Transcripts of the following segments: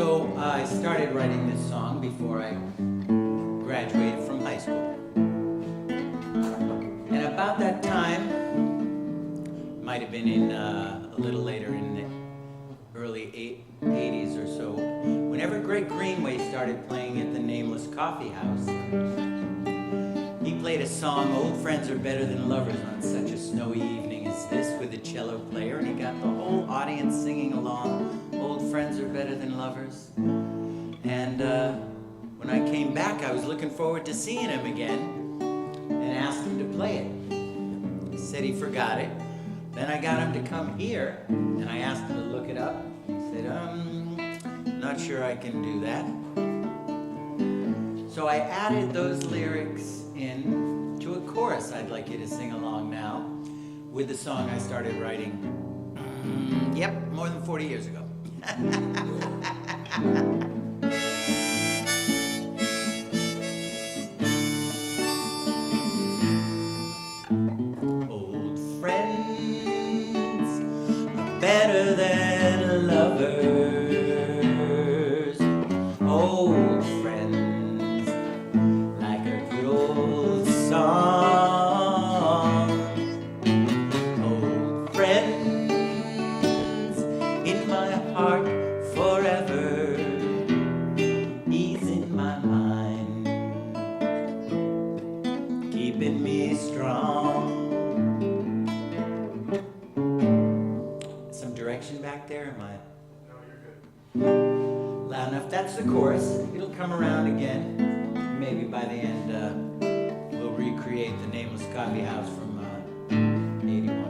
So I started writing this song before I graduated from high school. And about that time, might have been in a little later in the early 80s or so, whenever Greg Greenway started playing at the Nameless Coffeehouse, he played a song, Old Friends Are Better Than Lovers, on such a snowy evening as this with a cello player, and he got the whole audience singing along, Old Friends Are Better Than Lovers. And when I came back, I was looking forward to seeing him again and asked him to play it. He said he forgot it. Then I got him to come here, and I asked him to look it up. He said, not sure I can do that. So I added those lyrics in to a chorus I'd like you to sing along now with the song I started writing, more than 40 years ago. Old friends are better than lovers. Old friends, like a good old song. Old friends in my heart forever, ease in my mind, keeping me strong. Some direction back there, am I? No, you're good. Loud enough. That's the chorus. It'll come around again. Maybe by the end, we'll recreate the Nameless Coffeehouse from 81.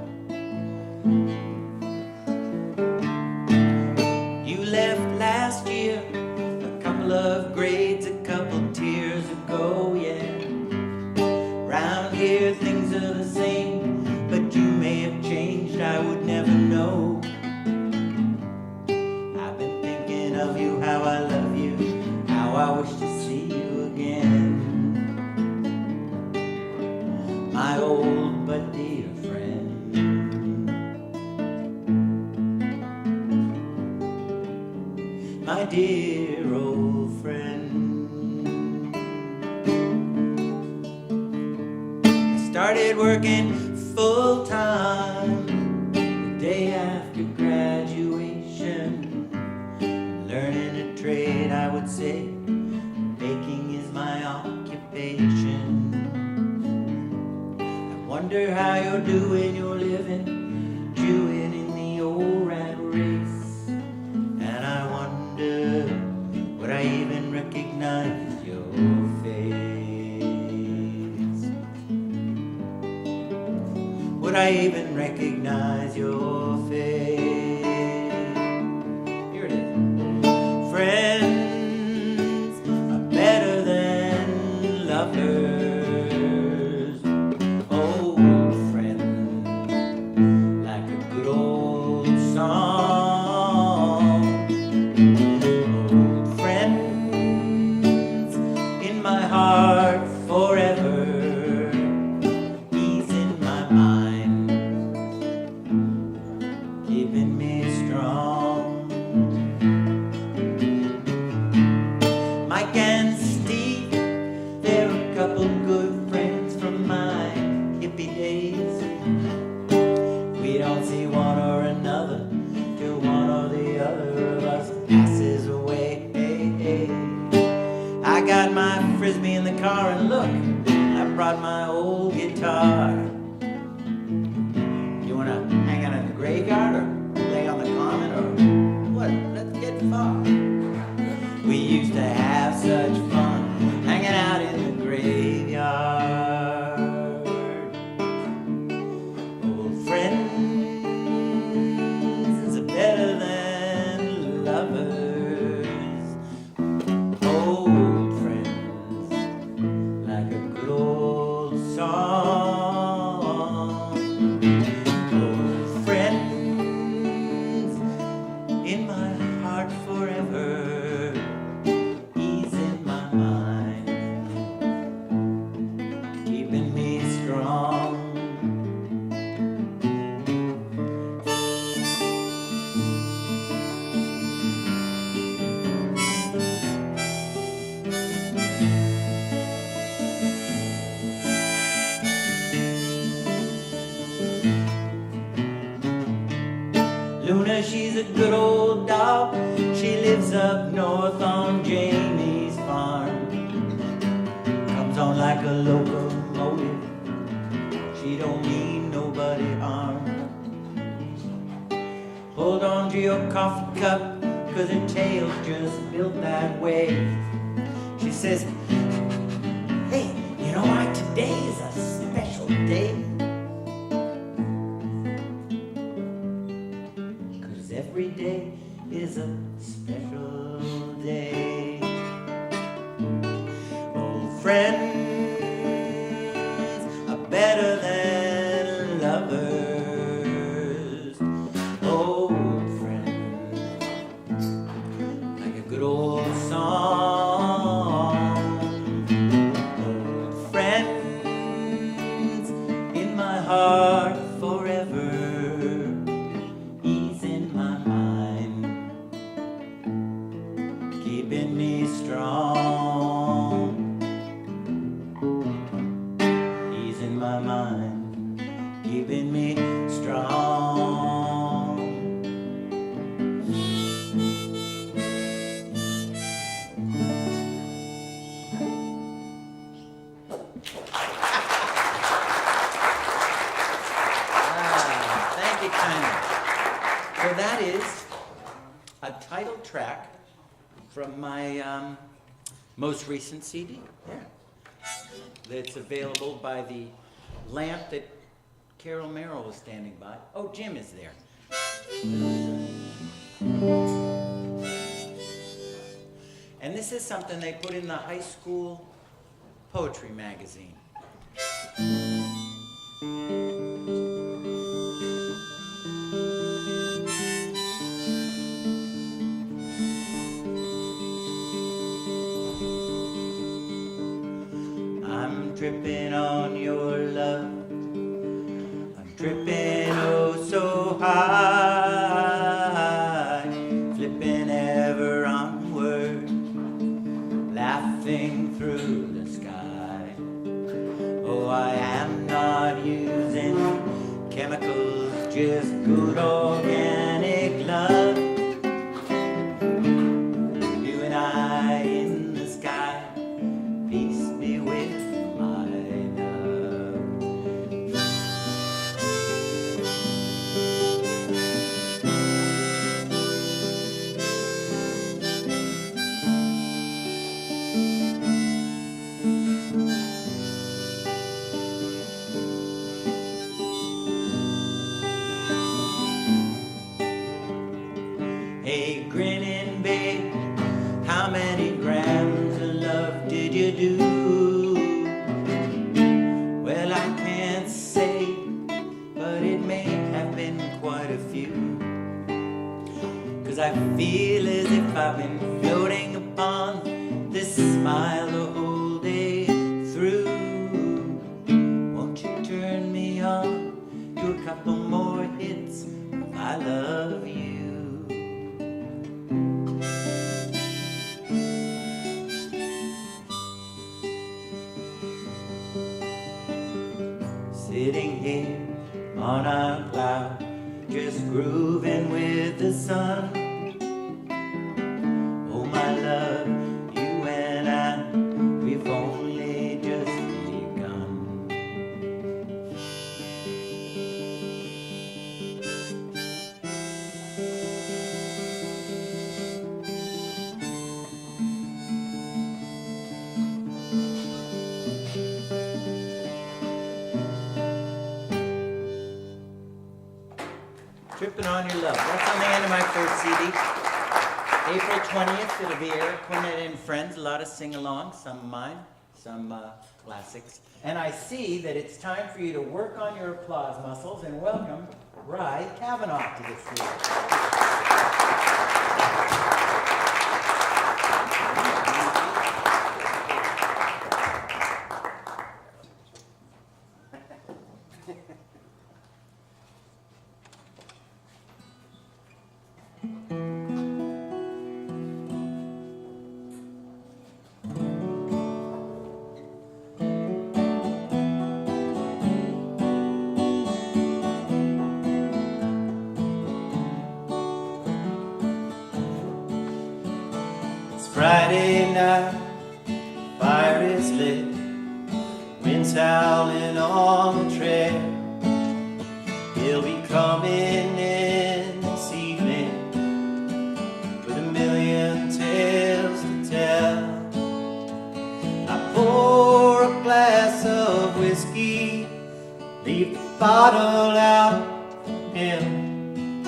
You left last year, a couple of grades, a couple tears ago, yeah. Round here things are the same, but you may have changed, I would never know. I've been thinking of you, how I love you, how I wish to see you again. My old but dear friend. My dear old friend. I started working full time the day after graduation, learning a trade, I would say. Baking is my occupation. I wonder how you're doing, you're living, chewing in the old rat race. And I wonder, would I even recognize your face? Would I even recognize your face? Here it is. Friends are better than lovers. Old friends, like a good old song. Old friends in my heart forever, ease in my mind, keeping me strong. Mike and Steve, they're a couple good friends from my hippie days. We don't see one or another till one or the other of us passes away. I got my Frisbee in the car, and look, I brought my old guitar. You wanna hang out at the graveyard or lay on the common or what? Let's get far. We used to have such fun hanging out in the graveyard. Old friends are better than lovers. Old friends, like a good old song. Old friends she's a good old doll. She lives up north on Jamie's farm. Comes on like a locomotive. She don't mean nobody harm. Hold on to your coffee cup, 'cause her tail's just built that way. She says, hey, you know what? Today is a special day. 'Cause every day is a special day. Old friends are better than lovers. Old friends, like a good old song. Old friends in my heart forever. He's in my mind, keeping me strong. He's in my mind, keeping me strong. Thank you, China. So that is a title track from my most recent CD. Yeah. That's available by the lamp that Carol Merrill was standing by. Oh, Jim is there. And this is something they put in the high school poetry magazine. I'm tripping on your love. I'm tripping oh so high, flipping ever onward, laughing through the sky. Oh, I am not using chemicals, just good organic love. You and I in the sky, peace be with my love. Hey, grinning babe, how many grams of love did you do? Well, I can't say, but it may have been quite a few. 'Cause I feel as if I've been floating upon this smile the whole day through. Won't you turn me on to a couple more hits of I love you? Sitting here on a cloud, just grooving with the sun. Oh, my love, you and I, we've only just begun. Tripping on Your Love. That's on the end of my first CD. April 20th, it'll be Eric, Cornetta, and Friends. A lot of sing-alongs, some of mine, some classics. And I see that it's time for you to work on your applause muscles and welcome Cavanaugh to the stage. Friday night, fire is lit, wind's howling on the trail. He'll be coming in this evening with a million tales to tell. I pour a glass of whiskey, leave the bottle out for him.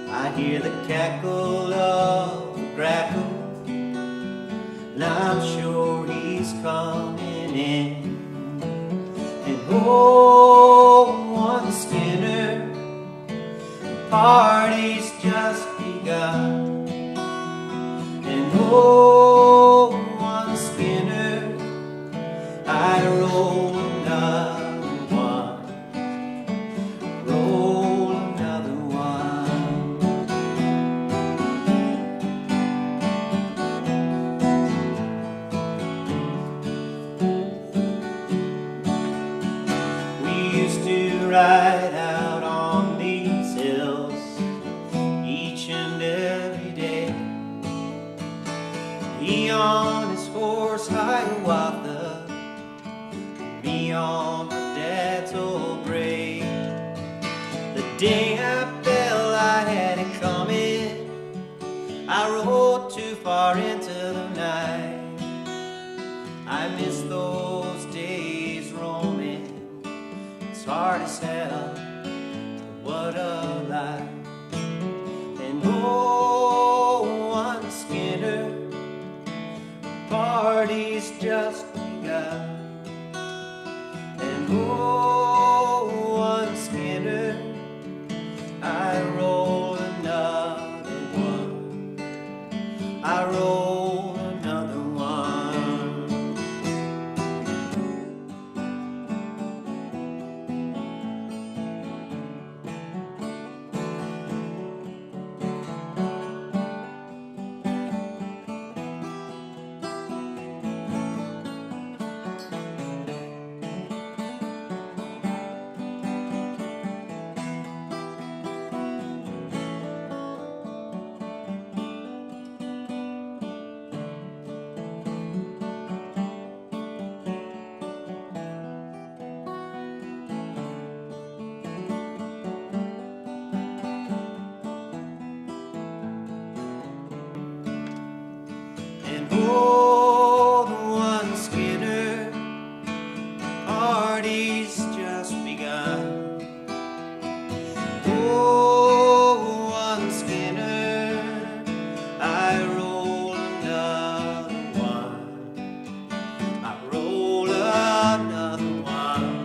I hear the cackle of the grackle, and I'm sure he's coming in. And oh, one Skinner, the party's just begun. And oh, one Skinner, I roll another one, roll another one. We used to ride out on these hills each and every day. He on his horse Hiawatha, me on my dad's old gray. The day I felt I had it coming, I rode too far into the night. I miss those days roaming, it's hard as hell, what a life. And oh, one Skinner, the party's just begun. And oh, one Skinner, I roll another one, I roll another one. And oh, the one Skinner, the party's just begun. Oh, one Skinner, I roll another one, I roll another one.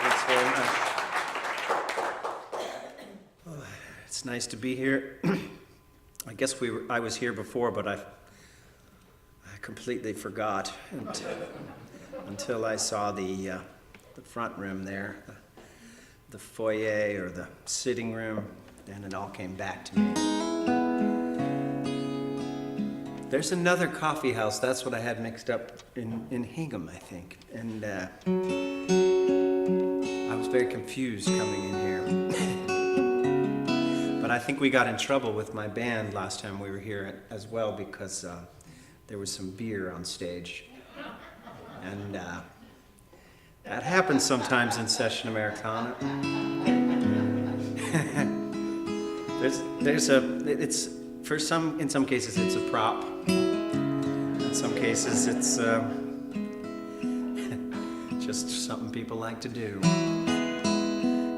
Thanks very much. Oh, it's nice to be here. I guess I was here before, but I completely forgot until I saw the front room there, the foyer or the sitting room, and it all came back to me. There's another coffee house. That's what I had mixed up in Hingham, I think. And I was very confused coming in here. But I think we got in trouble with my band last time we were here as well because there was some beer on stage. And that happens sometimes in session Americana. In some cases it's a prop. In some cases it's just something people like to do.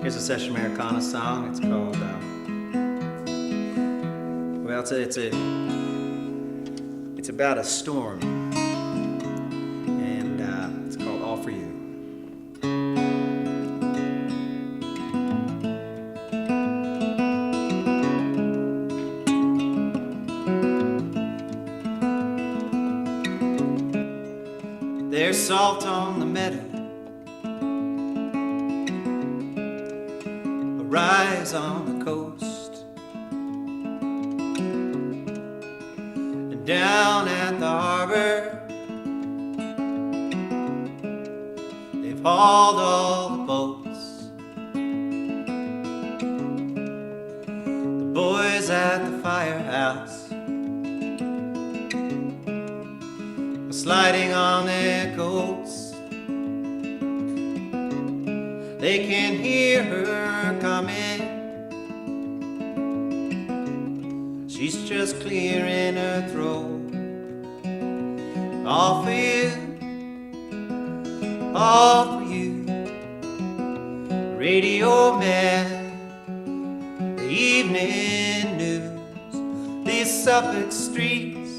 Here's a session Americana song. It's called, it's about a storm. And it's called All For You. There's salt on the meadow, a rise on the coast, and down hauled all the boats. The boys at the firehouse are sliding on their coats. They can hear her coming. She's just clearing her throat. All for you, all for you, radio man, the evening news, these Suffolk streets,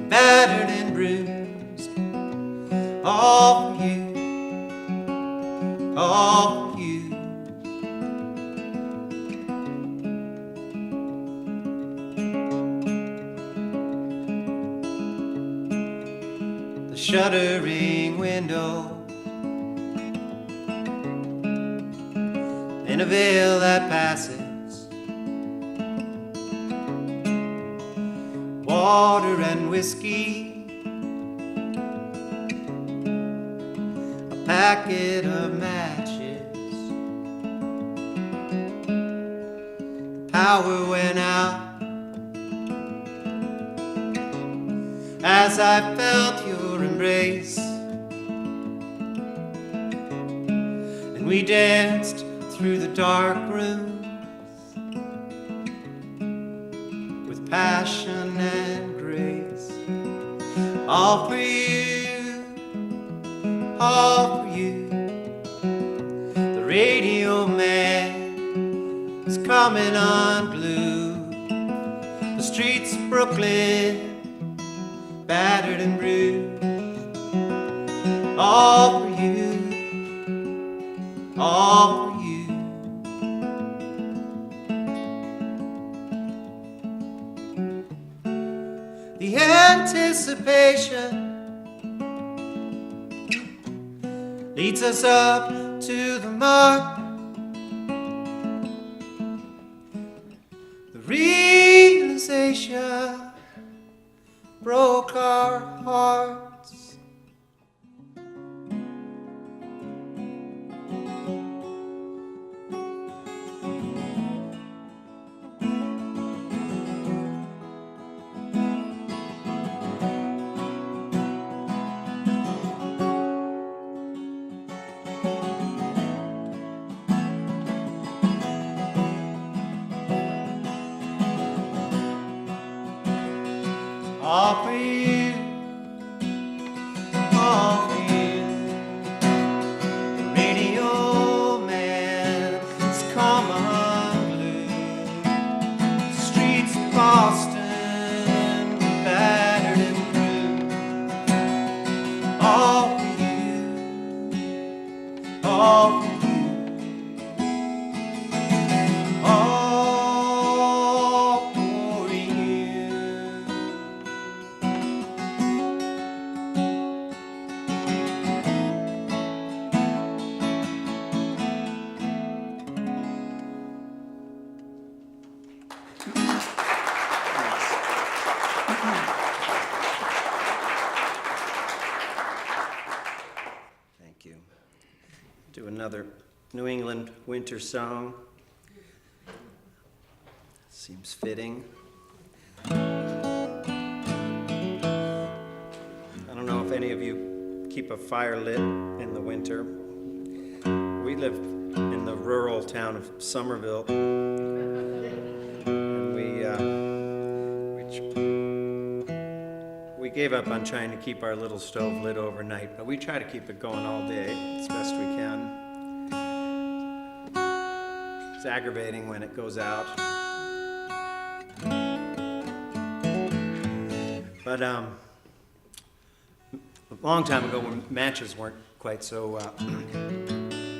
battered and bruised. All for you, all for you. Shuttering window in a veil that passes, water and whiskey, a packet of matches. Power went out as I felt your embrace, and we danced through the dark rooms with passion and grace. All for you, all for you. The radio man is coming unglued. The streets of Brooklyn battered and bruised. All for you, all for you. The anticipation leads us up to the mark. The realization broke our hearts. All for you, all for you. The radio man is come unglued. The streets of Boston battered and bruised. All for you, all for you. Thank you. Do another New England winter song. Seems fitting. I don't know if any of you keep a fire lit in the winter. We live in the rural town of Somerville, and we gave up on trying to keep our little stove lit overnight, but we try to keep it going all day as best we can. It's aggravating when it goes out. But a long time ago, when matches weren't quite so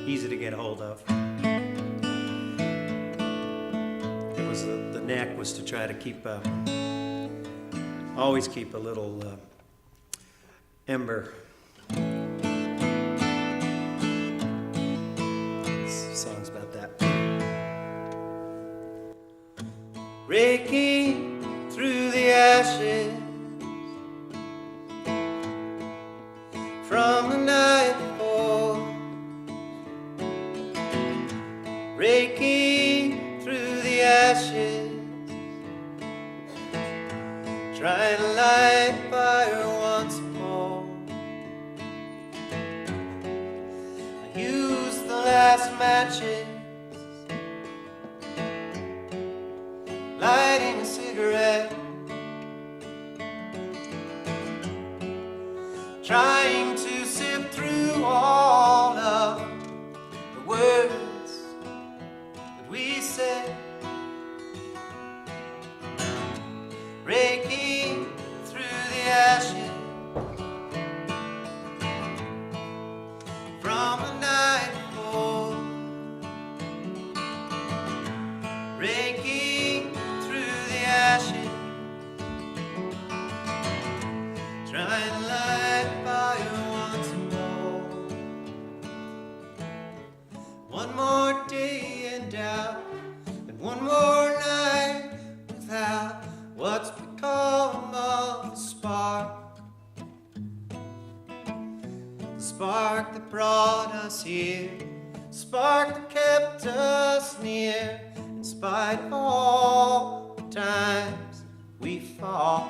easy to get a hold of, it was the knack was to try to keep always keep a little ember. This song's about that. Raking through the ashes from the night before. light fire once more. I used the last matches, lighting a cigarette, trying to sift through all of the words that we said, raking through the ashes from the night before, raking through the ashes, trying to light fire once more. One more day in doubt, and one more night without what's become of the spark that brought us here, the spark that kept us near, in spite of all the times we fought.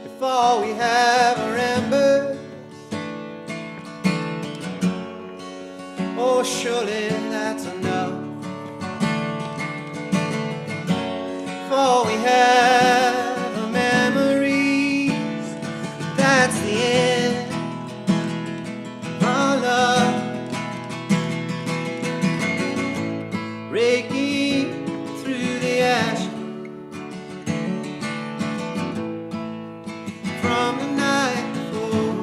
If all we have are embers, oh, surely that's enough. If all we have are memories, that's the end of our love. Raking through the ashes from the night before,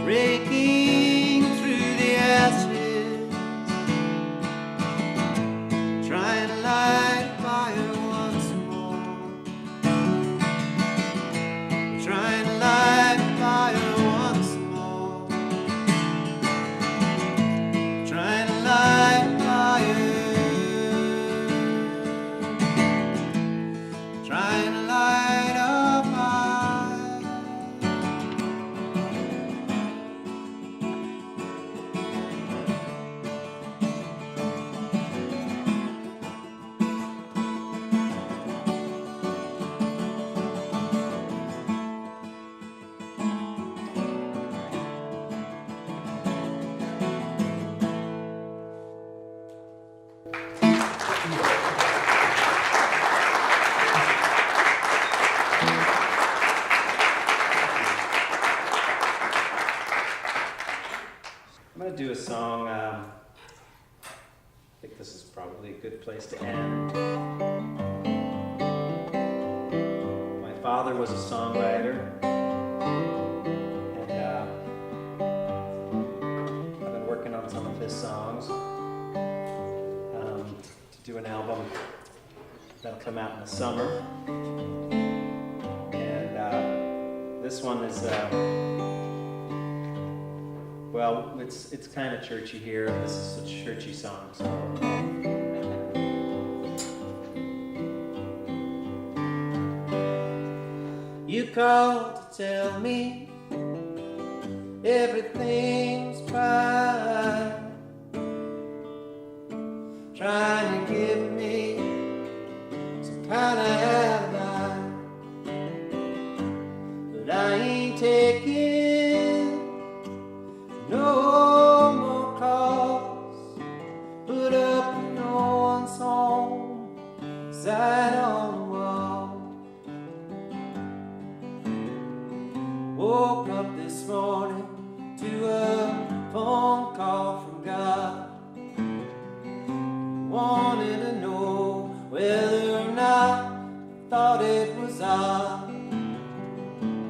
raking through the ashes, trying to light fire once more, trying to light fire once more, trying to light fire, trying to light a fire. I'm going to do a song, I think this is probably a good place to end. My father was a songwriter, and I've been working on some of his songs to do an album that'll come out in the summer. And this one is well, it's kind of churchy here. This is a churchy song, so. You called to tell me everything's fine, trying to give me some kind of alibi, but I ain't taking no more calls, put up no one's home, sign on the wall. Woke up this morning to a phone call from God, wanted to know whether or not I thought it was odd.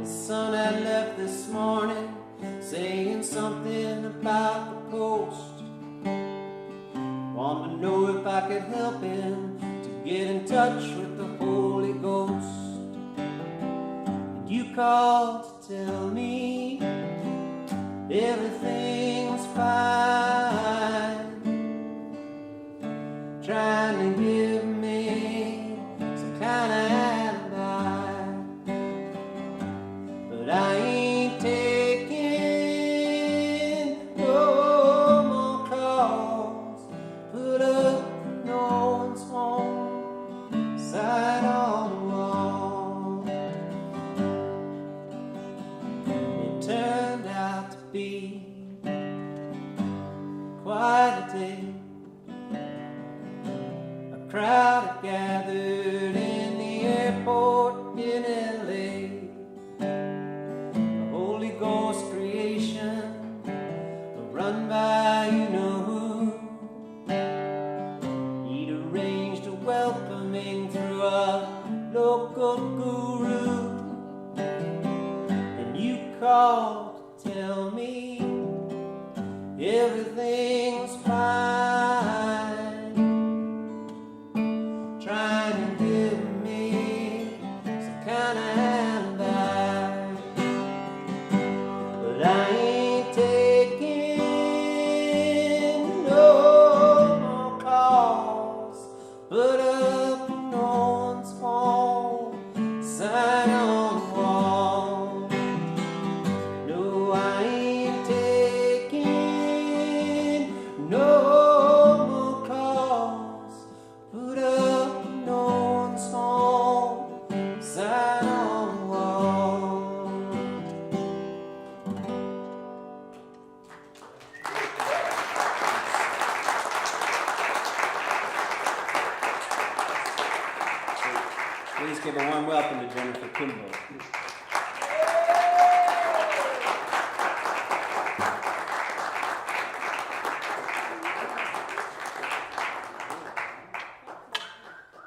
The sun had left this morning saying something about the coast. Wanted to know if I could help him to get in touch with the Holy Ghost. And You called to tell me everything was fine, trying to give me some kind of alibi, but I ain't taking no more calls. Put up no one's home, sign on the wall. It turned out to be quite a day. A crowd had gathered in the airport in LA. A Holy Ghost creation, run by you know who. He'd arranged a welcoming through a local guru. And you called to tell me everything's fine, trying to give me some kind of alibi, but I ain't taking no more calls. Put up no one's home, sign on the wall. No, I ain't taking no more calls. Put up no one's home, sign on the wall. Please give a warm welcome to Jennifer Kimbal.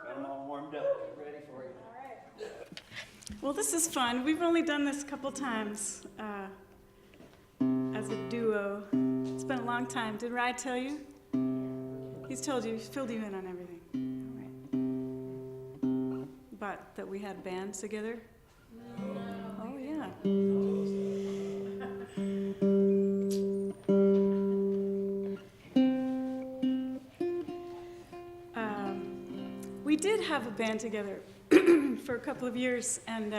Got them all warmed up. Ready for you. Well, this is fun. We've only done this a couple times as a duo. It's been a long time. Did Rye tell you? He's told you. He's filled you in on everything. All right. But that we had bands together? Oh, yeah. We did have a band together for a couple of years, and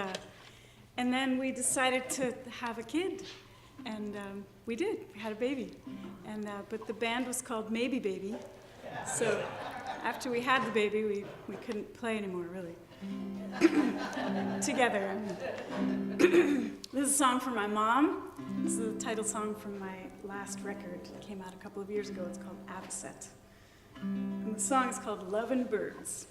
then we decided to have a kid, and we did. We had a baby, and but the band was called Maybe Baby. So after we had the baby, we couldn't play anymore, really, together. This is a song for my mom. This is the title song from my last record. It came out a couple of years ago. It's called Avocet. And the song is called Love and Birds.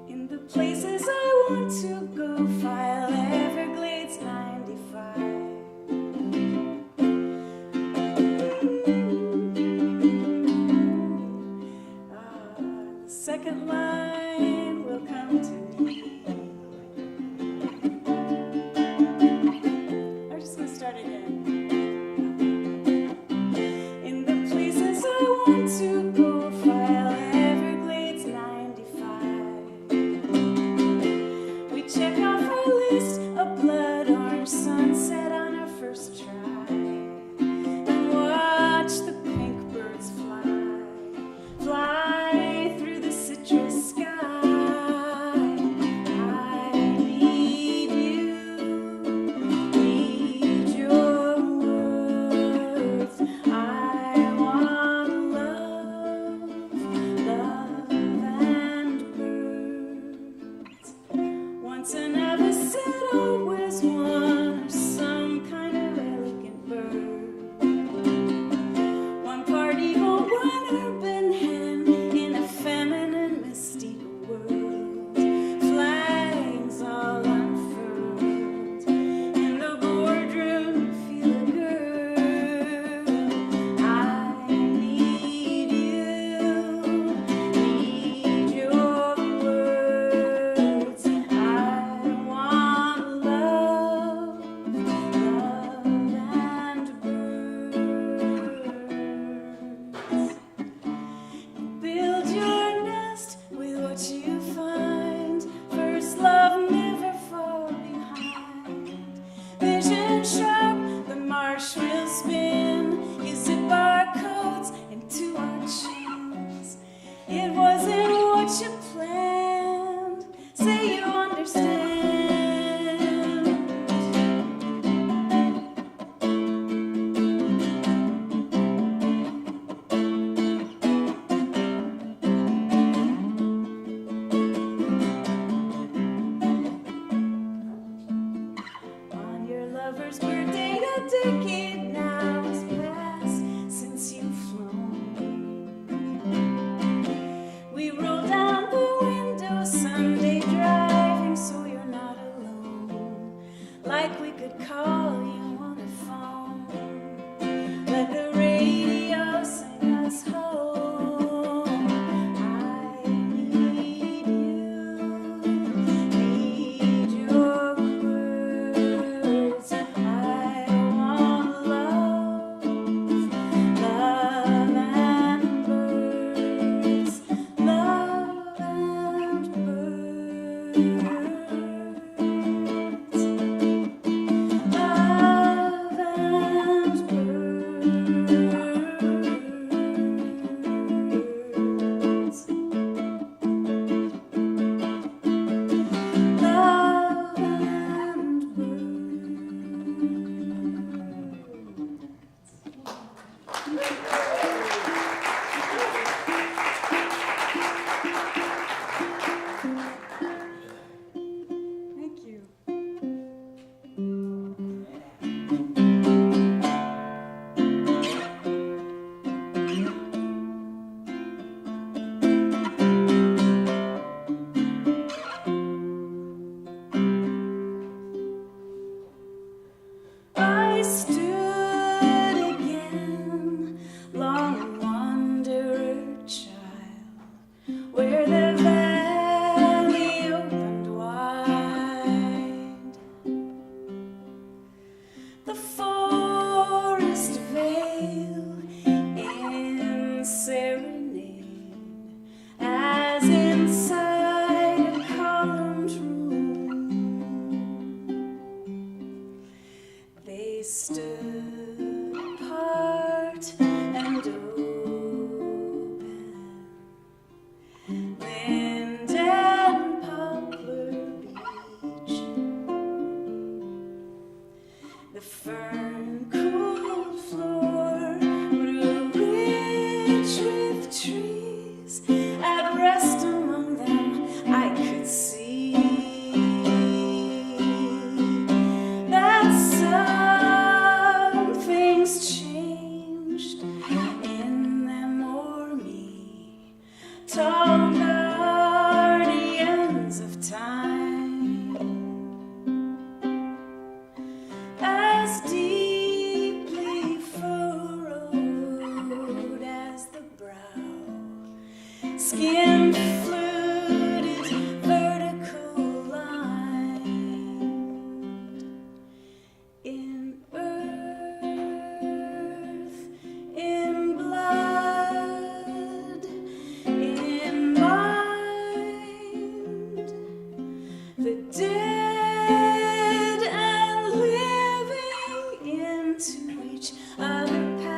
In the places I want to go, file Everglades 95. The lover's birthday, a decade now has passed since you've flown. We roll down the window, Sunday driving, so you're not alone. Like we could call you on the phone. Let the radio sing us home. I need you, need your words. I want love, love and birds, love and birds. Love and birds. Love and Thank you. I stood again, long wanderer child, where the valley opened wide. The forest veil in serenade, as inside a columned room. They stood apart and open, lind and poplar beech. The fern-cooled floor grew rich with trees. At rest among them, I could see that some things changed in them or me. Tall guardians of time, as deeply furrowed as the brow, skin fluted, vertical lined, in earth, in blood, in mind, the dead and living into each other paths.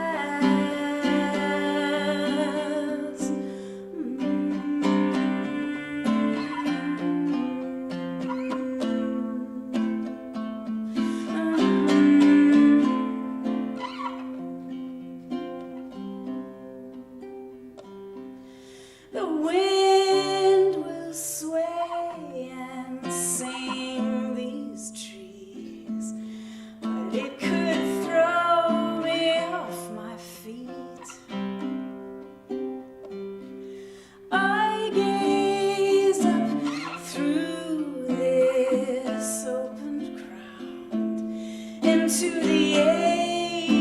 The wind will sway and sing these trees, but it could throw me off my feet. I gaze up through this opened ground into the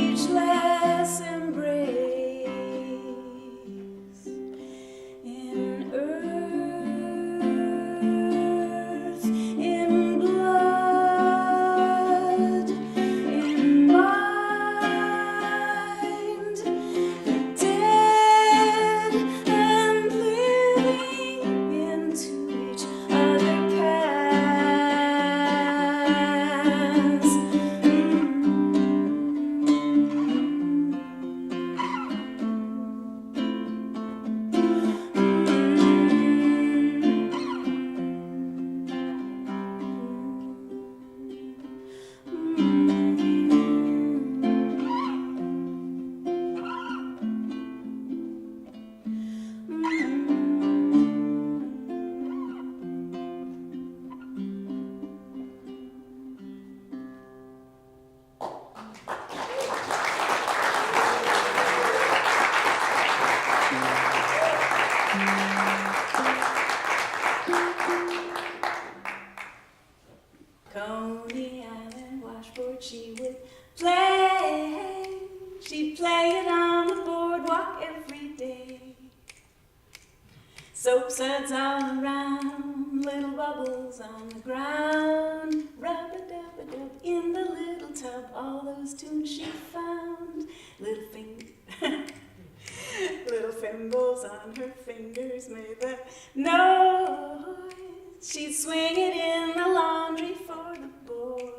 ageless embrace. In earth, in blood, in mind, the dead and living into each other paths. Coney Island washboard she would play. She'd play it on the boardwalk every day. Soap suds all around, little bubbles on the ground. Rub-a-dub-a-dub in the little tub, all those tunes she found. Little thimbles on her fingers made the noise. She'd swing it in the laundry for the boys.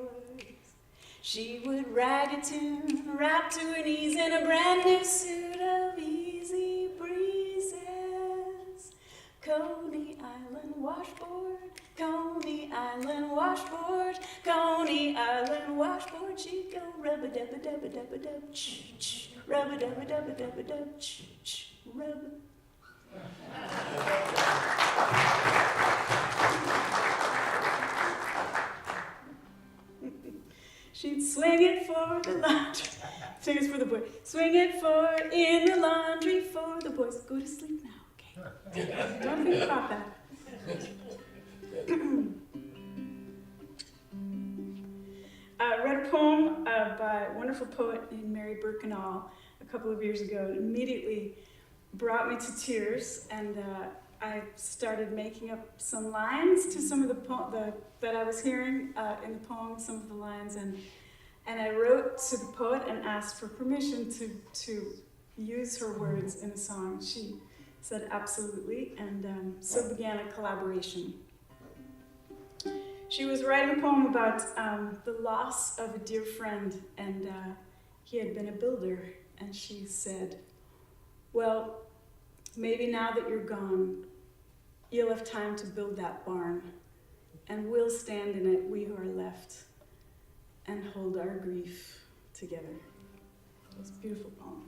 She would rag a tune, rap to her knees in a brand new suit of easy breezes. Coney Island washboard, Coney Island washboard, Coney Island washboard. She'd go rub-a-dub-a-dub-a-dub-a-dub, ch-ch, rub-a-dub-a-dub-a-dub-a-dub, ch-ch, rub. She'd swing it for the laundry. Swing it for the boys. Swing it for in the laundry for the boys. Go to sleep now, okay? Don't think about that. I read a poem by a wonderful poet named Mary Birkenau a couple of years ago. It immediately brought me to tears, and I started making up some lines to some of the that I was hearing in the poem, some of the lines, and I wrote to the poet and asked for permission to use her words in a song. She said absolutely, and so began a collaboration. She was writing a poem about the loss of a dear friend, and he had been a builder, and she said, well, maybe now that you're gone, you'll have time to build that barn, and we'll stand in it, we who are left, and hold our grief together. It's a beautiful poem.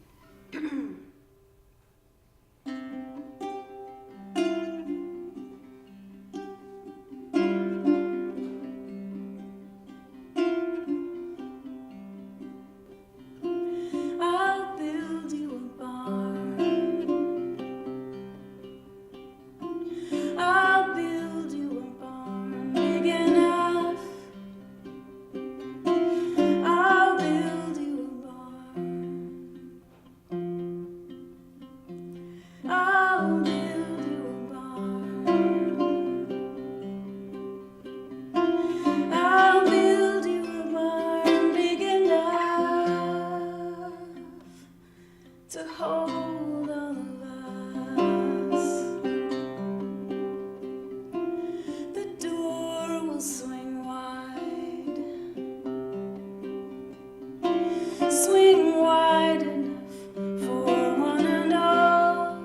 I'll build you a barn. I'll build you a barn big enough. I'll build you a barn. I'll build you a barn. I'll build you a barn big enough to hold all of us. The door will swing wide enough for one and all.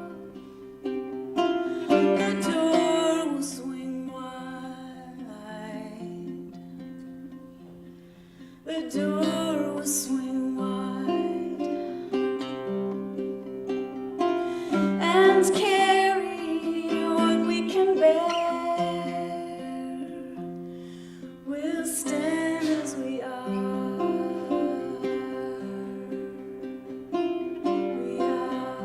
The door will swing wide. The door will swing wide and carry what we can bear. We'll stand as we are. We are.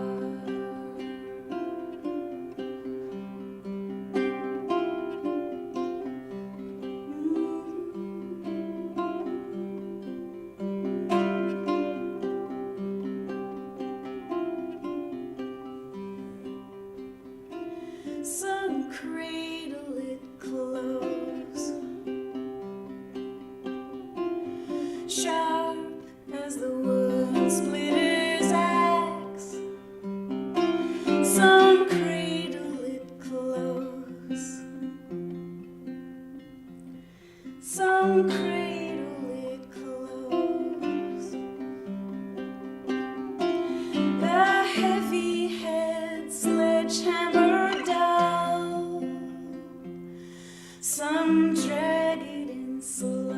Some cradle it close, sharp as the wood splitter's axe. Some cradle it close, some cradle it close. The heavy head sledgehammer down, some drag it in slow.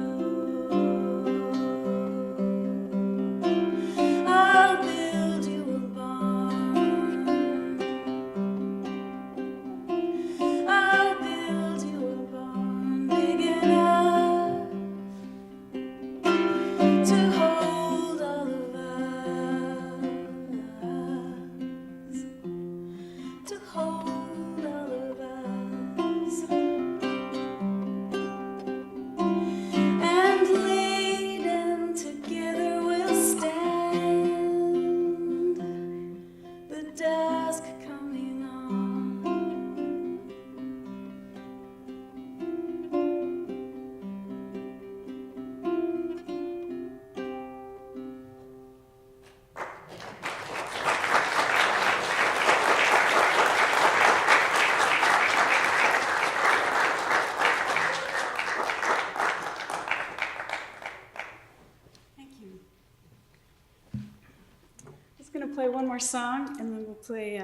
to play one more song, and then we'll play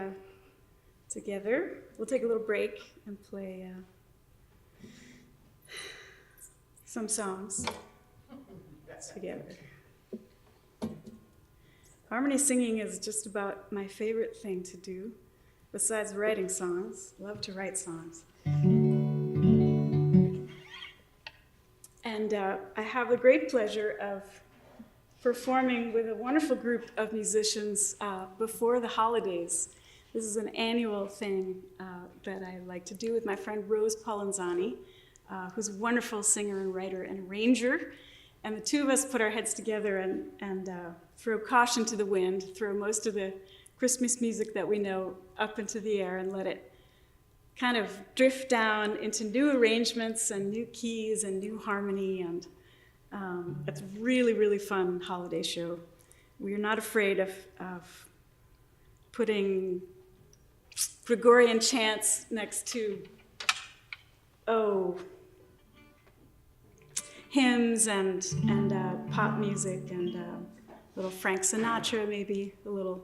together. We'll take a little break and play some songs together. Harmony singing is just about my favorite thing to do, besides writing songs. Love to write songs. And I have the great pleasure of performing with a wonderful group of musicians before the holidays. This is an annual thing that I like to do with my friend Rose Polanzani, who's a wonderful singer and writer and arranger. And the two of us put our heads together and throw caution to the wind, throw most of the Christmas music that we know up into the air and let it kind of drift down into new arrangements and new keys and new harmony. And it's a really, really fun holiday show. We are not afraid of putting Gregorian chants next to, hymns and pop music and a little Frank Sinatra, maybe a little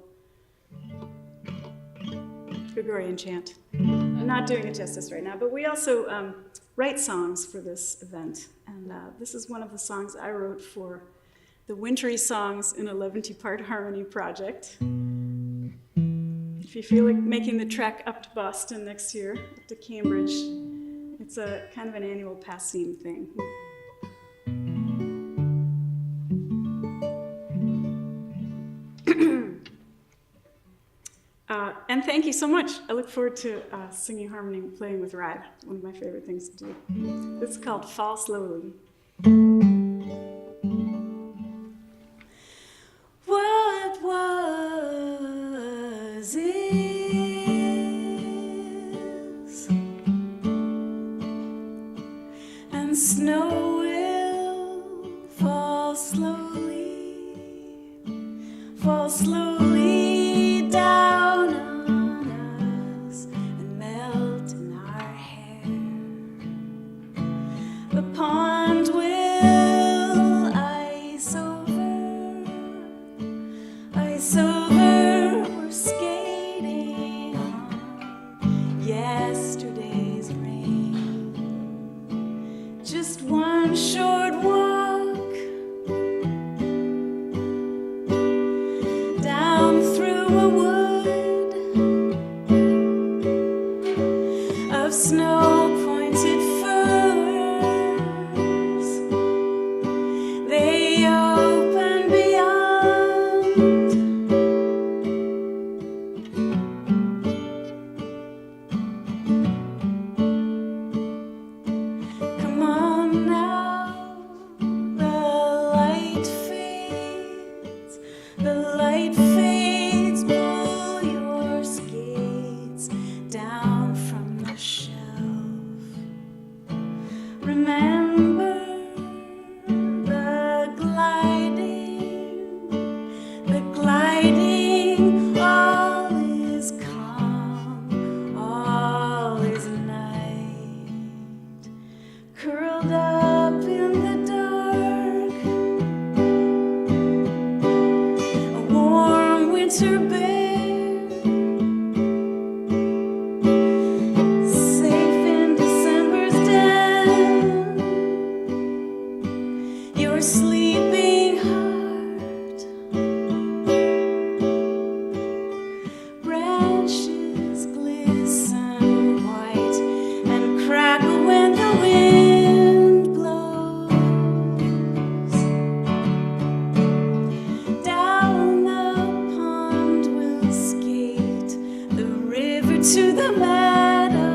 Gregorian chant. I'm not doing it justice right now, but we also write songs for this event. And this is one of the songs I wrote for the Wintry Songs in 11-Part Harmony project. If you feel like making the trek up to Boston next year, up to Cambridge, it's a kind of an annual Passim thing. And thank you so much. I look forward to singing harmony and playing with Ride, one of my favorite things to do. This is called Fall Slowly. What was is, and snow will fall slowly down on us and melt in our hair. The pond will ice over, we're skating on yesterday's rain. Just one short walk down through a wood of snow-pointed firs. They open beyond. Come on now, the light fades, pull your skates down from the shelf. Remember the gliding, all is calm, all is night. Curled up in the dark, a warm winter bed, safe in December's den. Your sleeping heart, branches glisten white and crackle when the wind blows. Down the pond we'll skate, the river to the meadow.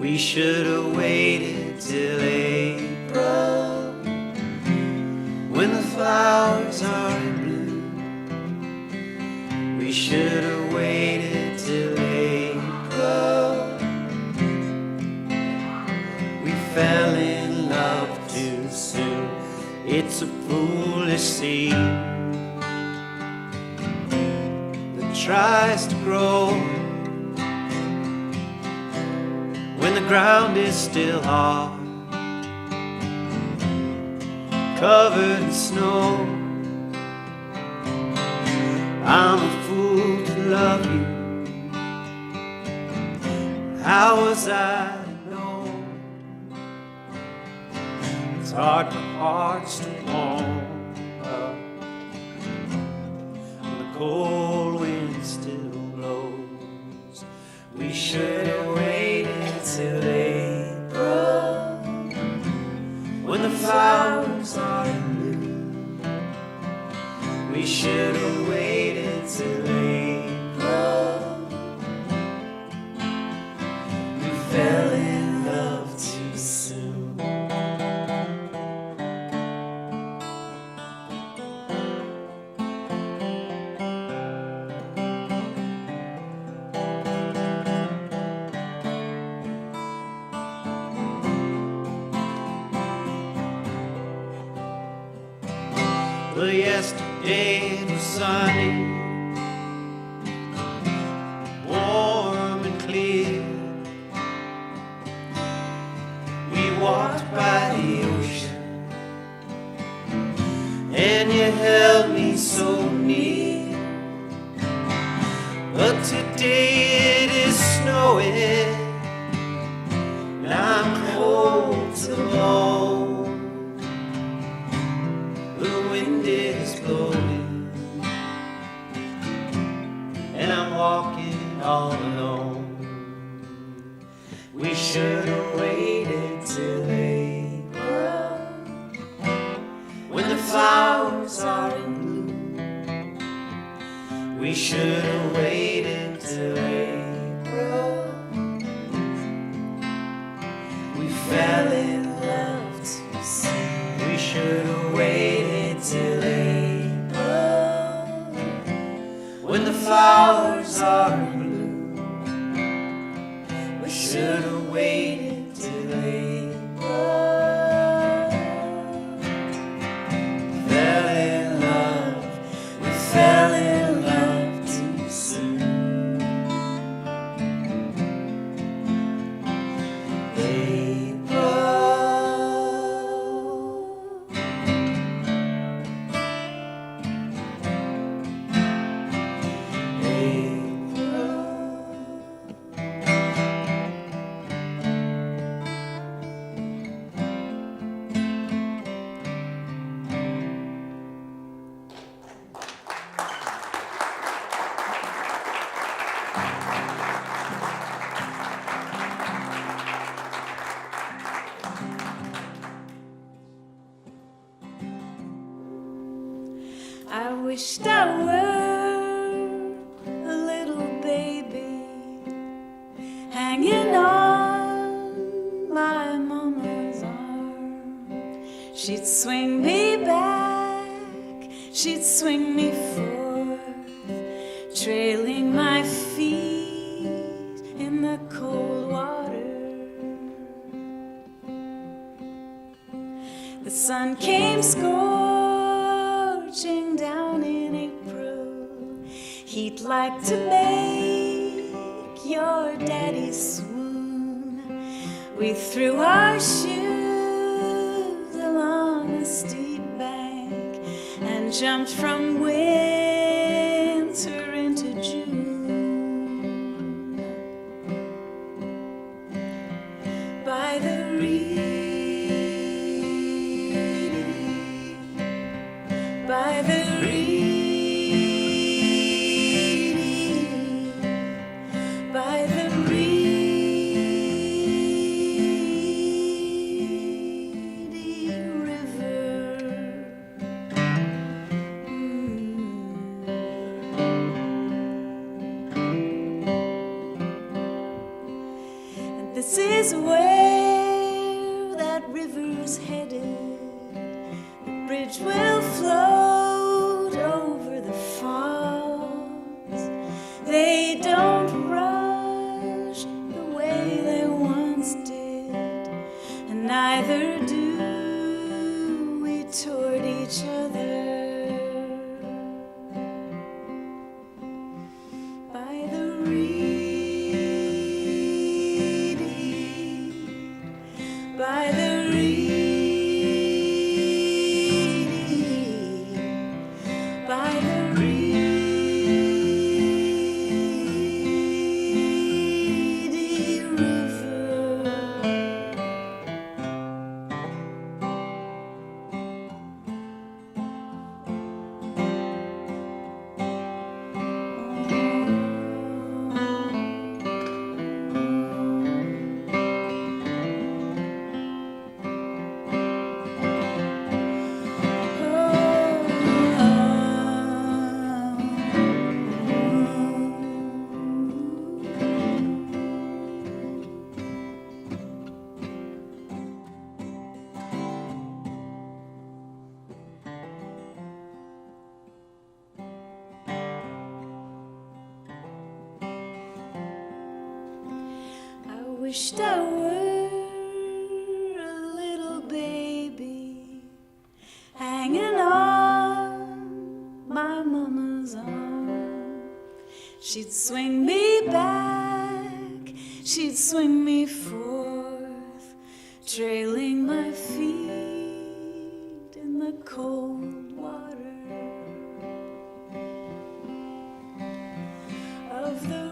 We should have waited till April, when the flowers are in bloom. We should have waited till April. We fell in love too soon. It's a foolish seed that tries to grow when the ground is still hard, covered in snow. I'm a fool to love you. How was I to know? It's hard for hearts to warm up when the cold wind still blows. We should have waited till April, when the flowers are in bloom. We should have waited till April. We fell in love too soon. Well, yesterday it was sunny, warm and clear. We walked by the ocean, and you held me so near. But today it is snowing, and I'm cold to the bone. The wind is blowing, and I'm walking all alone. We should have waited till April, when the flowers are in bloom. We should have waited till April. We fell in love too soon. We should have waited till April, when the flowers are in bloom. We should have waited till April. Fell in love, we fell in love too soon. I wished I were a little baby hanging on my mama's arm. She'd swing me back, she'd swing me forth, trailing my feet in the cold water. The sun came scorching down in April. He'd like to make your daddy swoon. We threw our shoes along a steep bank and jumped from winter into June. By the by the reedy, by the reedy river. This is where that river's headed. The bridge will float over the falls. They don't rush the way they once did, and neither do we toward each other. By the by the reedy, by the reedy river. Wished I were a little baby hanging on my mama's arm. She'd swing me back, she'd swing me forth, trailing my feet in the cold water of the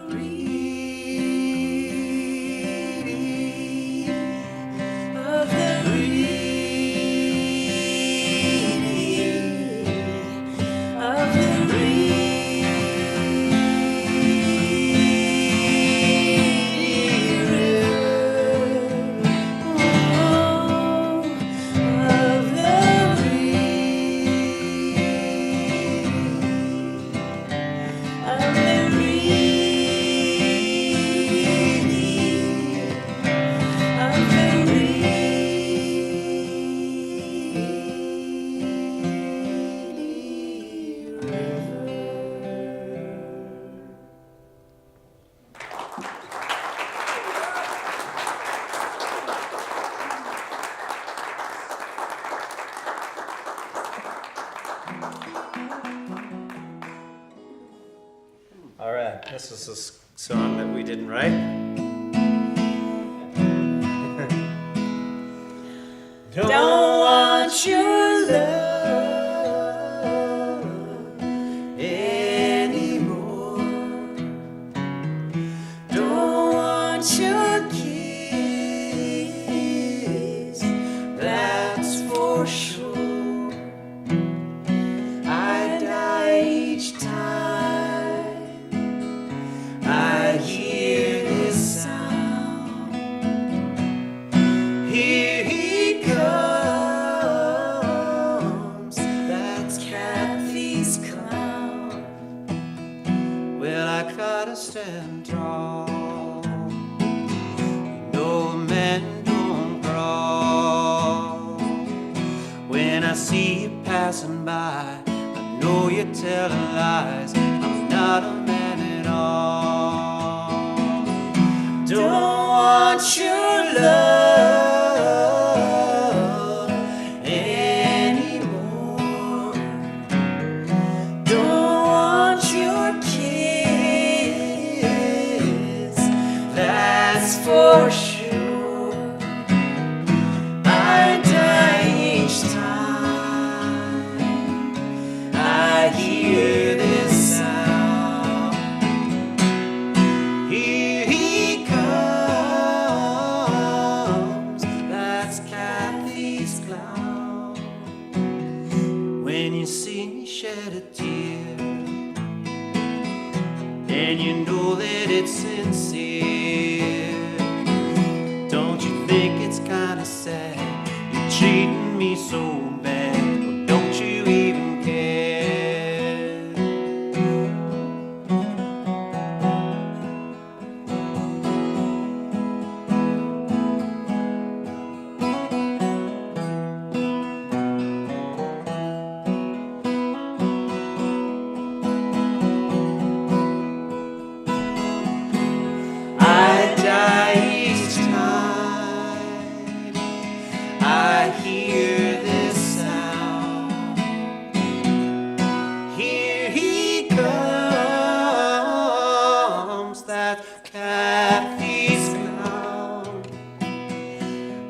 All right, this is a song that we didn't write. Don't want your love anymore. Don't want your kiss, that's for sure. I die each time I hear this sound. Here he comes, that's Kathy's clown. Well, I gotta stand tall. No man don't crawl. When I see you passing by, I know you're telling lies. I'm not a man at all. Don't want your love anymore. Don't want your kiss, that's for sure. I die each time I hear this sound. Here he comes, that's Kathy's clown. When you see me shed a tear, and you know that it's sincere, don't you think it's kinda sad? You're treating me so bad, or don't you even care? That's Kathy's clown.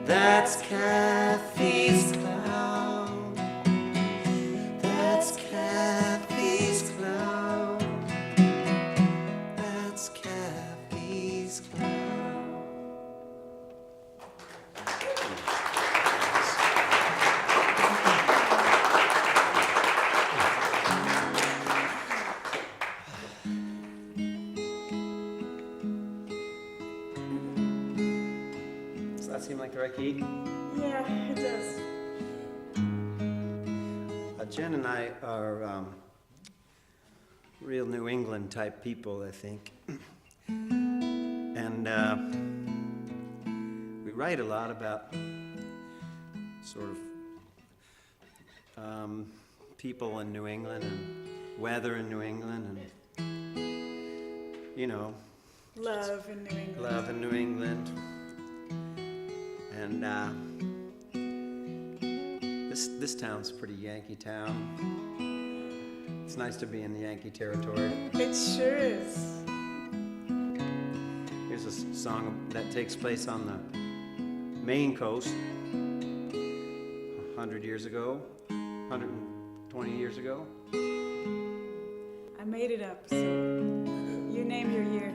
That's Kathy's clown. That's Kathy's clown. That's Kathy's clown. Does that seem like the right key? Yeah, it does. Jen and I are real New England type people, I think. And we write a lot about sort of people in New England and weather in New England and, you know, Love in New England. love in New England. And this town's a pretty Yankee town. It's nice to be in the Yankee territory. It sure is. Here's a song that takes place on the Maine coast 100 years ago, 120 years ago. I made it up, so you name your year.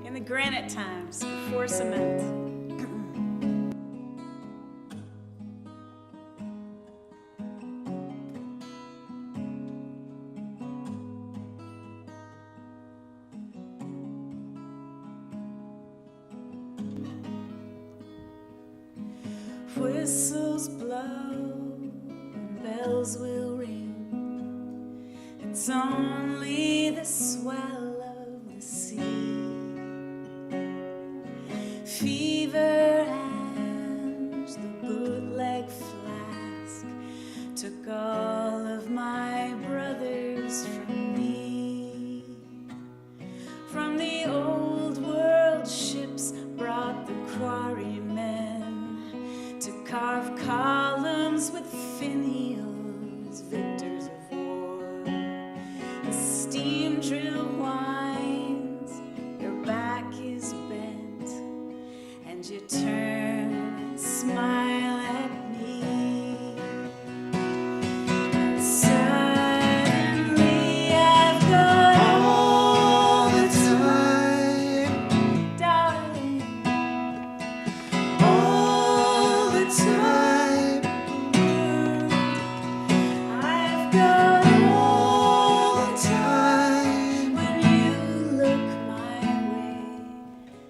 In the granite times, before cement. Whistles blow and bells will ring. It's only the swell of the sea. Fever and the bootleg flask took all of my brothers from me. From the old world ships brought the quarrymen to carve columns with finials, victors of war. The steam drill whines, your back is bent, and you turn and smile at me. And suddenly I've got all the time, darling, all the time. I've got all the time when you look my way,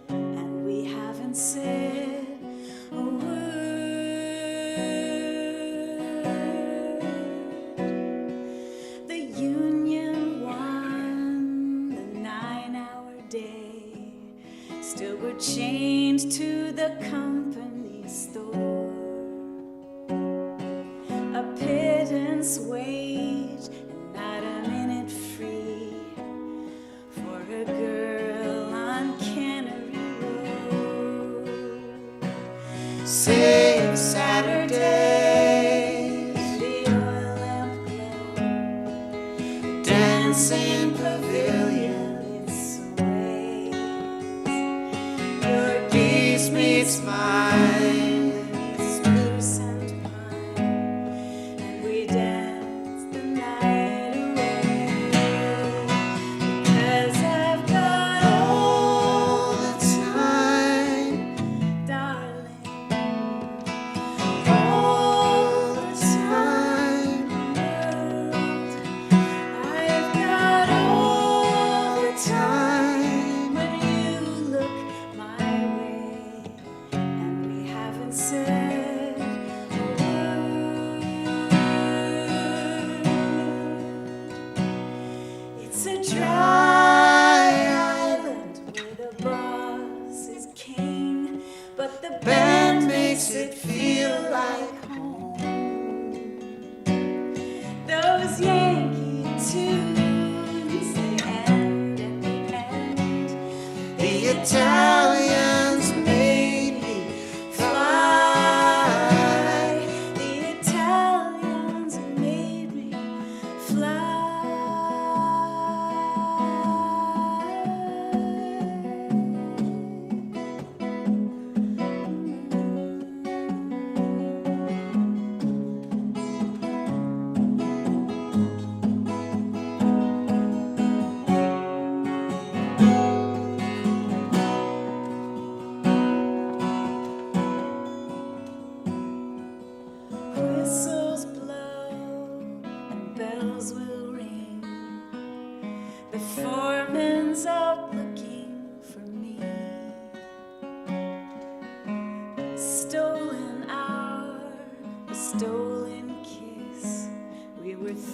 and we haven't said a word. The union won the 9-hour day. Still we're chained to the company store. A pittance wage and not a minute free for a girl on Cannery Road. Save Saturdays, the oil lamp glow, dancing pavilion sways. Your gaze meets mine, it's spruce and pine, and we dance the night away. Because I've got all the time, darling, all the time, world. I've got all the time when you look my way, and we haven't said a word. It's a dry island where the boss is king, but the band makes it feel like home. Those Yankee tunes, they end at the end. The Italians made me fly. The Italians made me fly.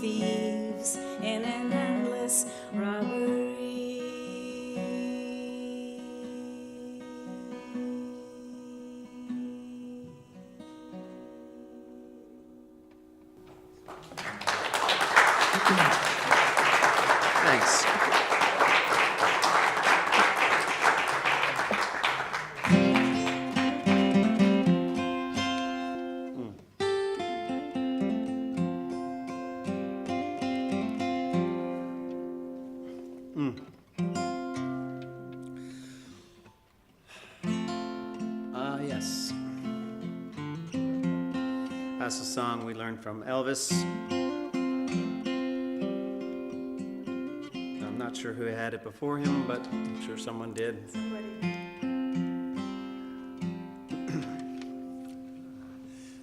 thieves in an endless robbery. Thanks. Yes. That's a song we learned from Elvis. I'm not sure who had it before him, but I'm sure someone did.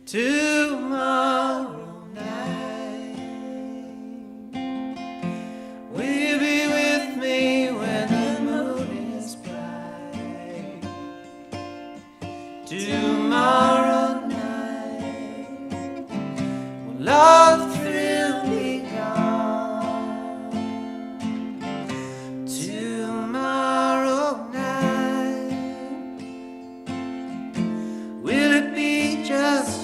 Tomorrow night, will be with me when the moon is bright. Tomorrow night, when all the thrill be gone. Tomorrow night, will it be just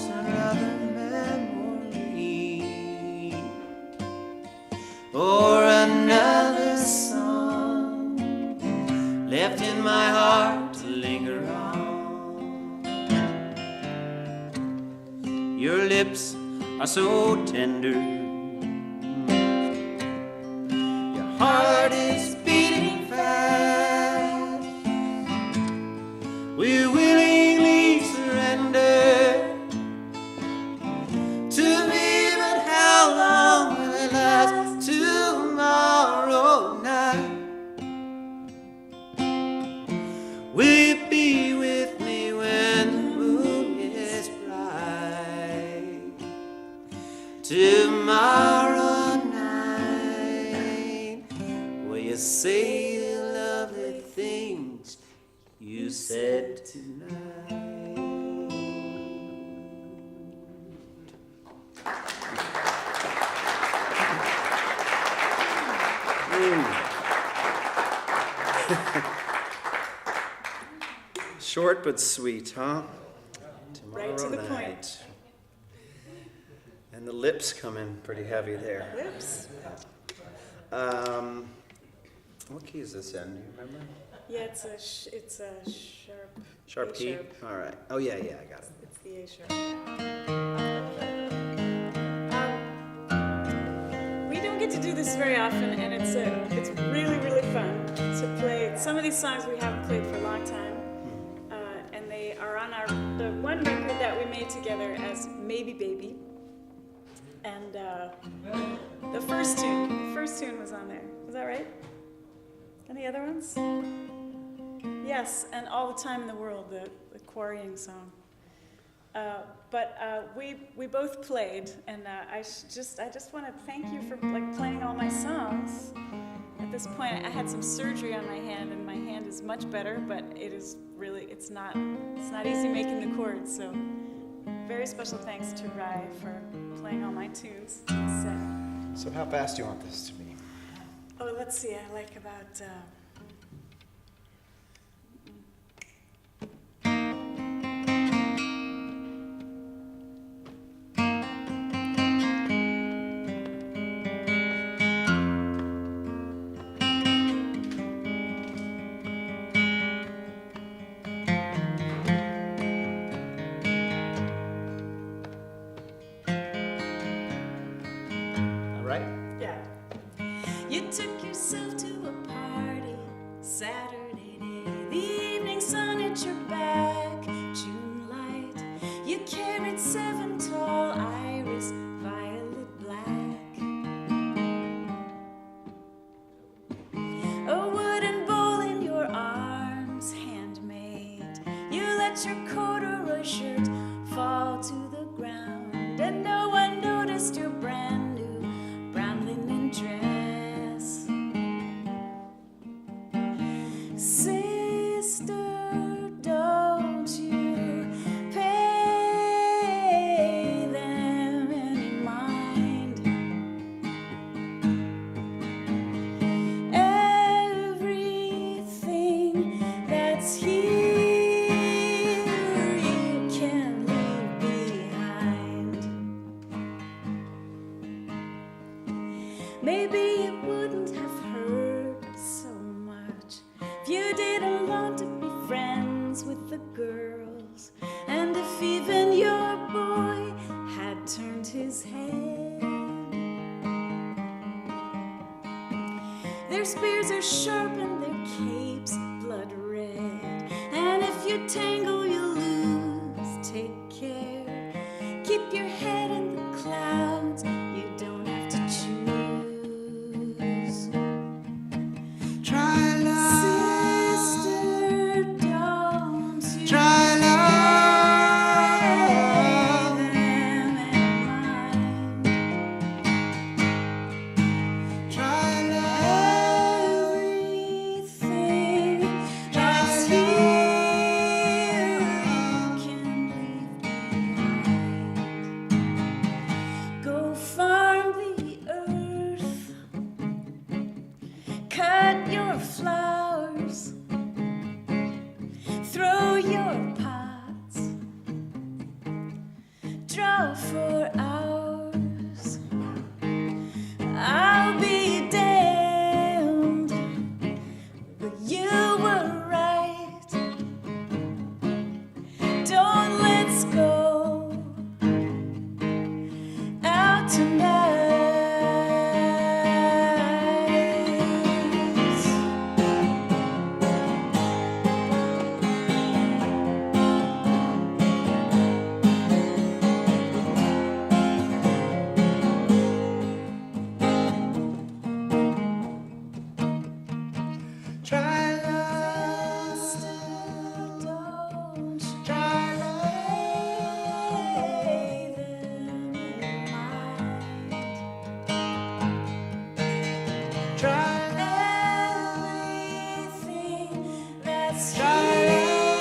or another song left in my heart to linger on? Your lips are so tender, your heart is beating fast. We willingly surrender to me, but how long will it last? Tomorrow night, will you be with me when the moon is bright? Tomorrow night, will you say the lovely things you said tonight? Short but sweet, huh? Right to the Tomorrow point. night. And the lips come in pretty heavy there. Lips. What key is this in? Do you remember? Yeah, it's a sharp. Sharp A key? sharp. All right. Oh, yeah, I got it. It's the A sharp. We don't get to do this very often, and it's really, really fun to play. Some of these songs we haven't played for a long time, and they are on the one record that we made together as Maybe Baby. And the first tune was on there. Was that right? Any other ones? Yes, and All the Time in the World, the quarrying song. But we both played, and I just want to thank you for playing all my songs. At this point, I had some surgery on my hand, and my hand is much better, but it's not easy making the chords. So, very special thanks to Rai for playing all my tunes. So how fast do you want this to be? Oh, let's see. I like about. You took yourself to a party Saturday day, the evening sun at your back, June light. You carried 7 tall iris, violet black. A wooden bowl in your arms, handmade. You let your corduroy shirt fall to the ground, and no one noticed your brand new brown linen dress. Sister, don't you pay them any mind. you didn't want to be friends with the girls, and if even your boy had turned his head. Their spears are sharp and their capes blood red, and if you tangle you lose. Take care, keep your head in the clouds, you don't have to choose. Try love. Sister, don't you Try love. them in mind. Try love. Everything that's here you can leave behind. Go farm the earth, cut your flowers, throw your pots, draw for hours. I'll be damned, but you were right. Don't let's go out tonight. Try love. Don't Try lay them in mind. Try Everything that's Try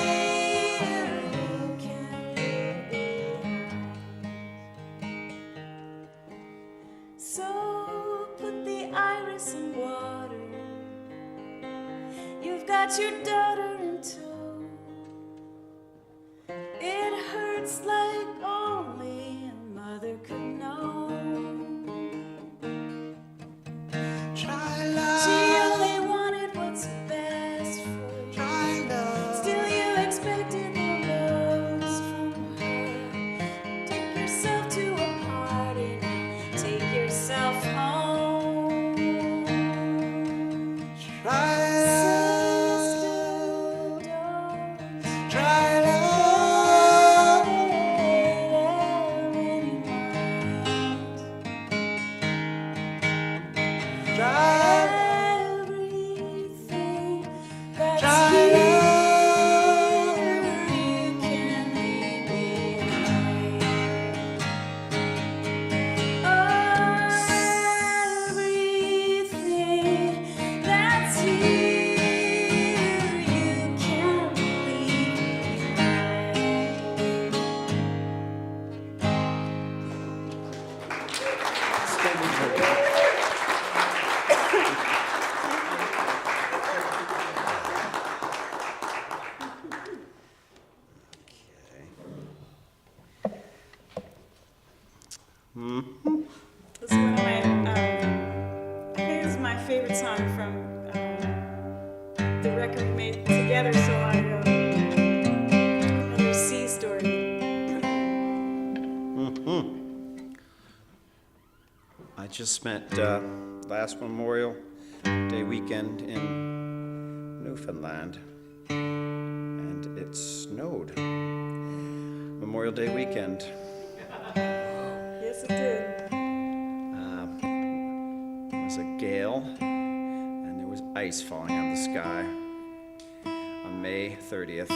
here you can leave behind. So put the iris in water. You've got your daughter in tow. It hurts like only a mother could know. Try She love. only wanted what's best for you. Try love. Still you expected the most from her. Take yourself to a party now. Take yourself home. Try Sister, don't Try love. Try everything that's Try here you can leave behind. Everything that's here you can leave behind. This is one of my, I think this is my favorite song from the record we made together, so another sea story. I just spent last Memorial Day weekend in Newfoundland, and it snowed. Memorial Day weekend. Yes, it did. It was a gale, and there was ice falling out of the sky on May 30th.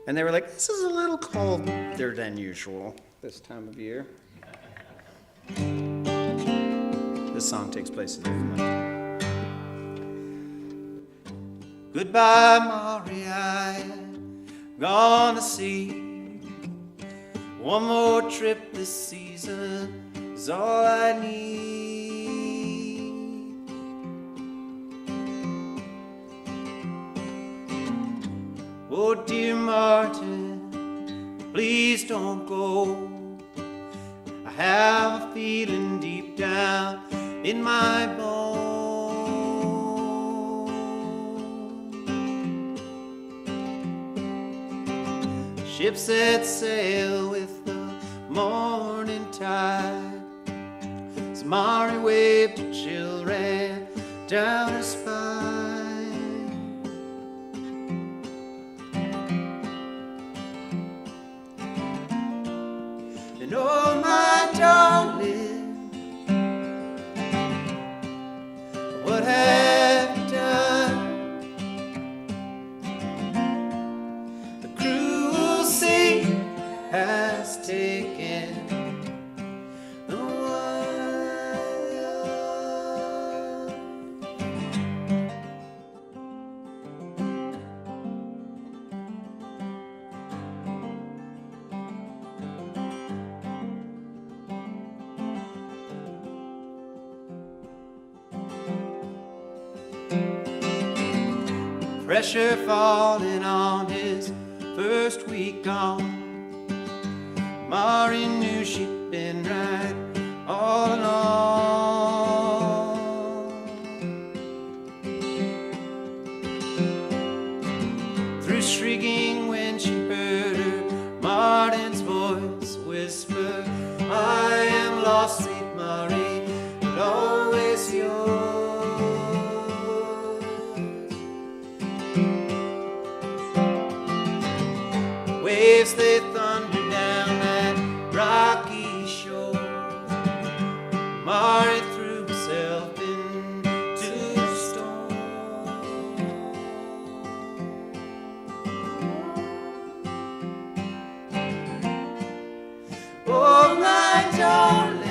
And they were like, this is a little colder than usual this time of year. This song takes place in Newfoundland. Goodbye, Maria, gonna see. One more trip this season is all I need. Oh, dear Martin, please don't go. I have a feeling deep down in my bones Ship set sail with the morning tide. As Mari waved, a chill ran down her spine. And oh, my darling, what have you done? The cruel sea has taken the pressure falling on his first week gone. Mari knew she'd been right all along. Through shrieking when she heard her Martin's voice whisper, I am lost, sweet Mari, but always yours. Waves they thunder down that rocky shore. Mari threw himself into the storm. Oh, my darling,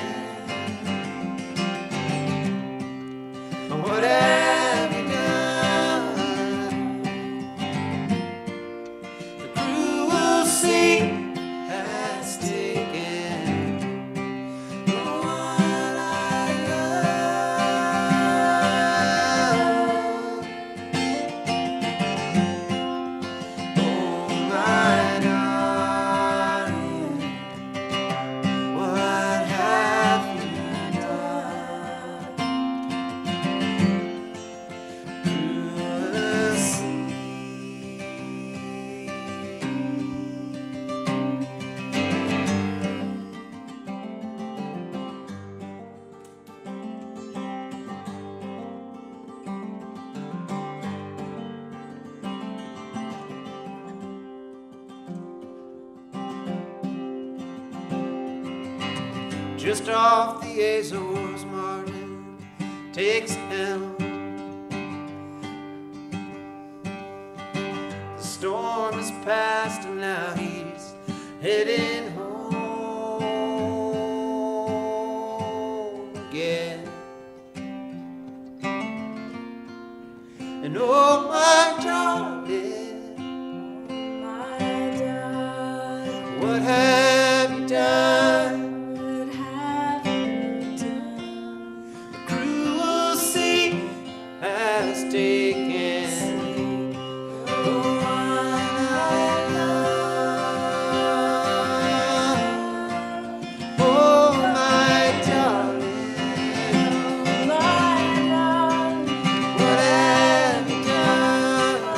what have you done? The cruel sea has taken the one I love. Oh, my darling, what have you done? Cruel sea. Just off the Azores, Martin takes helm. The storm has passed and now he's heading home again. And oh, my darling, what have you done? The cruel sea has taken the one I love. Oh, my darling, what have you done?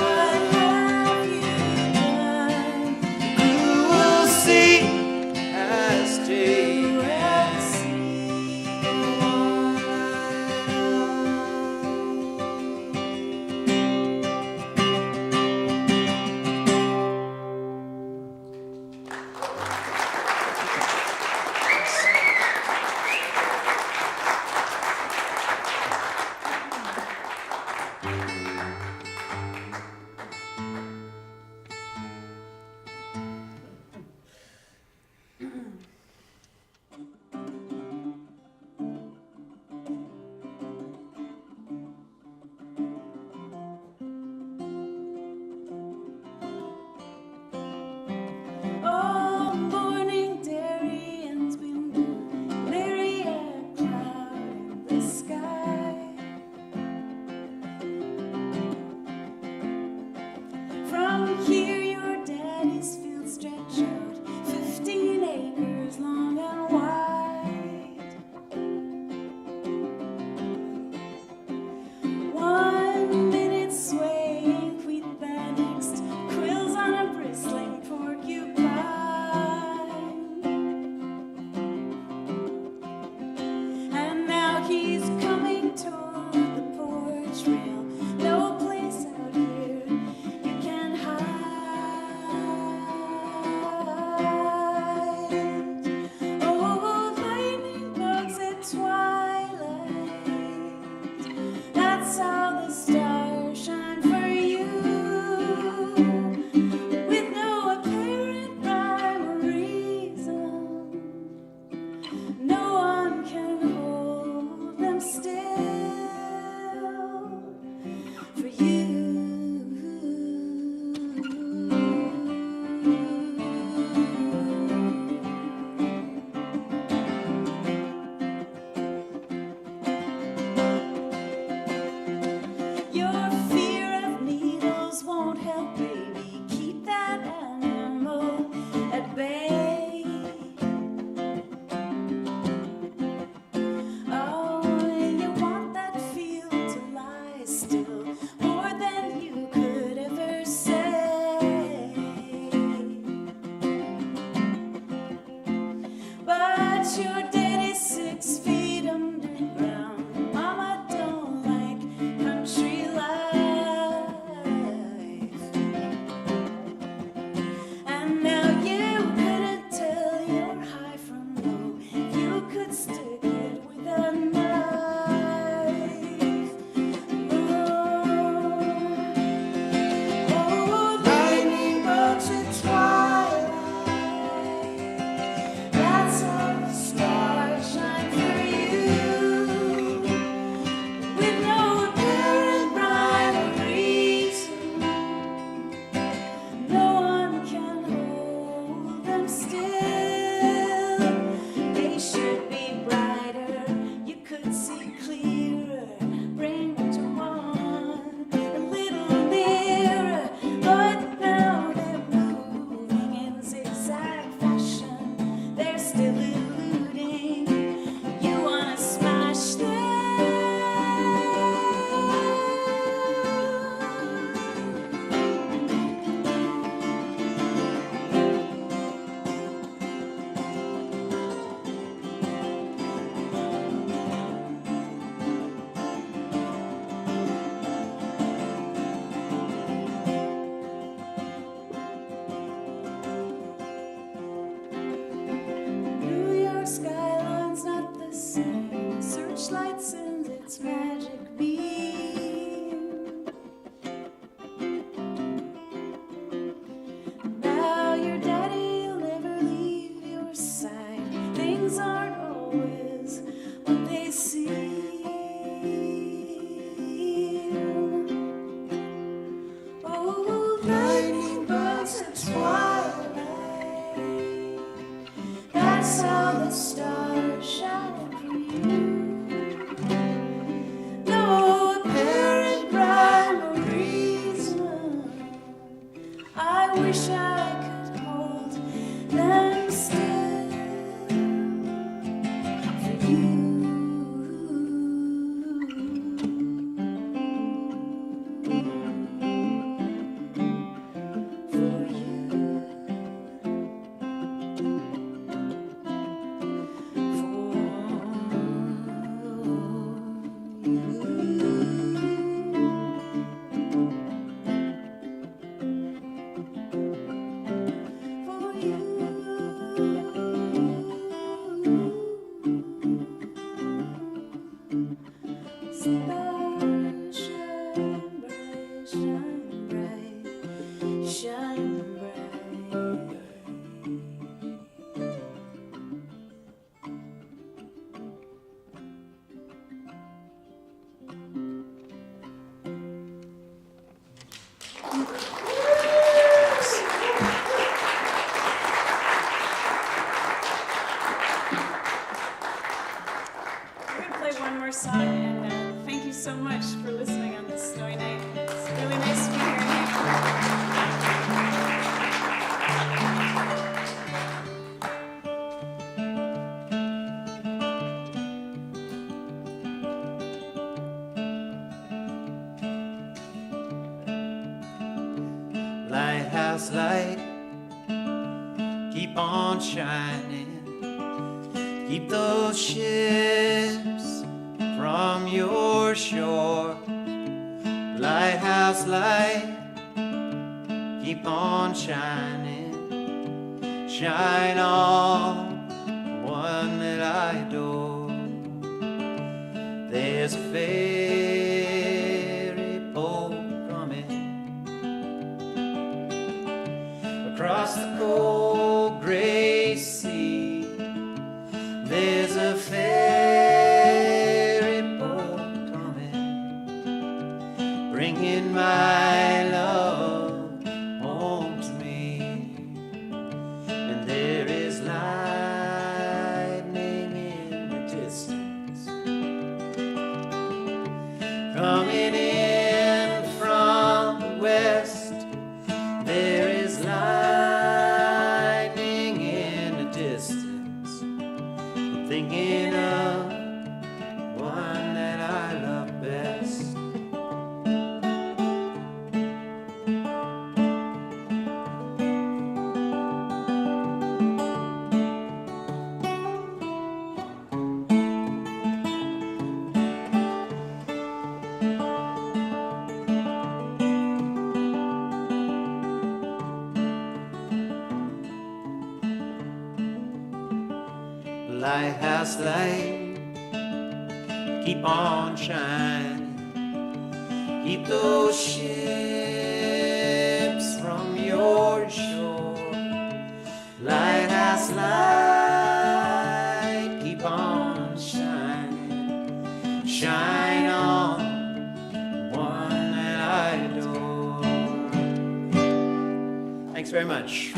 We're gonna play one more song, and thank you so much for listening on this snowy night. It's really nice to be here. Lighthouse light, keep on shining. Keep those ships from your shore. Lighthouse light, keep on shining. Shine on the one that I adore. There's a ferry boat coming across the cold gray sea. There's a ferry boat coming, bringing my love home to me. And there is lightning in the distance, coming in from the west. There is lightning in the distance, thinking of one that I love best. Lighthouse light, keep on shining. Keep those ships from your shore. Lighthouse light, keep on shining. Shine on one that I adore. Thanks very much.